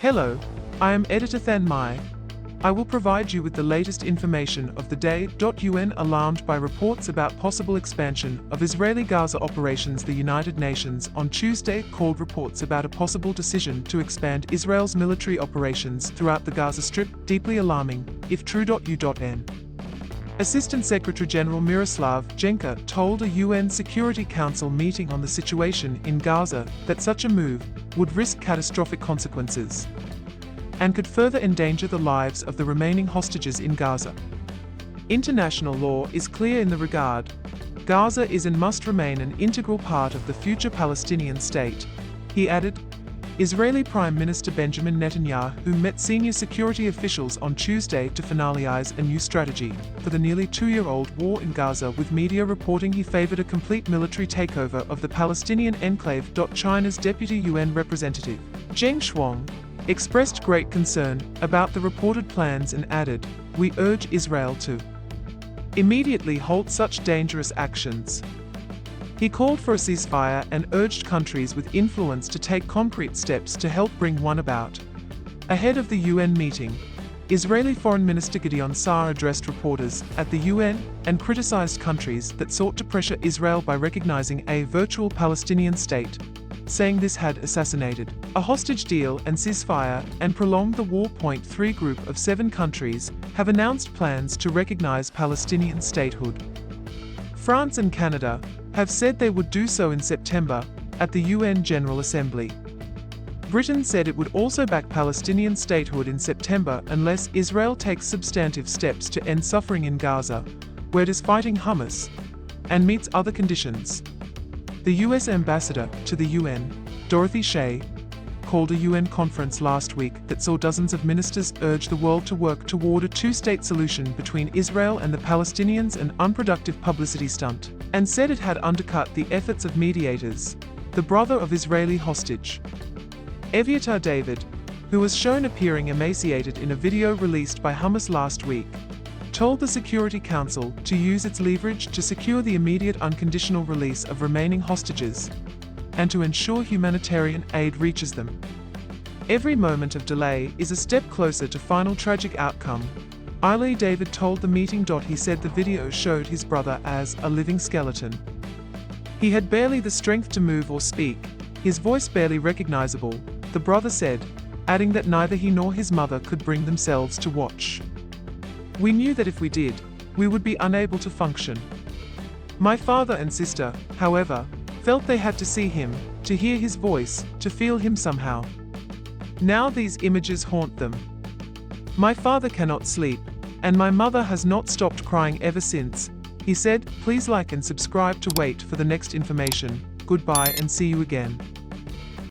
Hello, I am editor Than Mai. I will provide you with the latest information of the day. UN alarmed by reports about possible expansion of Israeli Gaza operations. The United Nations on Tuesday called reports about a possible decision to expand Israel's military operations throughout the Gaza Strip deeply alarming, if true. UN Assistant Secretary-General Miroslav Jenka told a UN Security Council meeting on the situation in Gaza that such a move would risk catastrophic consequences and could further endanger the lives of the remaining hostages in Gaza. International law is clear in the regard. Gaza is and must remain an integral part of the future Palestinian state, he added. Israeli Prime Minister Benjamin Netanyahu met senior security officials on Tuesday to finalize a new strategy for the nearly two-year-old war in Gaza, with media reporting he favored a complete military takeover of the Palestinian enclave. China's deputy UN representative, Zheng Shuang, expressed great concern about the reported plans and added, "We urge Israel to immediately halt such dangerous actions." He called for a ceasefire and urged countries with influence to take concrete steps to help bring one about. Ahead of the UN meeting, Israeli Foreign Minister Gideon Sa'ar addressed reporters at the UN and criticized countries that sought to pressure Israel by recognizing a virtual Palestinian state, saying this had assassinated a hostage deal and ceasefire and prolonged the war. 3 Group of 7 countries have announced plans to recognize Palestinian statehood. France and Canada have said they would do so in September at the UN General Assembly. Britain said it would also back Palestinian statehood in September unless Israel takes substantive steps to end suffering in Gaza, where it is fighting Hamas, and meets other conditions. The US ambassador to the UN, Dorothy Shea, called a UN conference last week that saw dozens of ministers urge the world to work toward a two-state solution between Israel and the Palestinians, an unproductive publicity stunt, and said it had undercut the efforts of mediators, the brother of Israeli hostage, Eviatar David, who was shown appearing emaciated in a video released by Hamas last week, told the Security Council to use its leverage to secure the immediate unconditional release of remaining hostages and to ensure humanitarian aid reaches them. Every moment of delay is a step closer to final tragic outcome, Elie David told the meeting. He said the video showed his brother as a living skeleton. He had barely the strength to move or speak, his voice barely recognizable, the brother said, adding that neither he nor his mother could bring themselves to watch. "We knew that if we did, we would be unable to function. My father and sister, however, felt they had to see him, to hear his voice, to feel him somehow. Now these images haunt them. My father cannot sleep, and my mother has not stopped crying ever since," he said. Please like and subscribe to wait for the next information. Goodbye and see you again.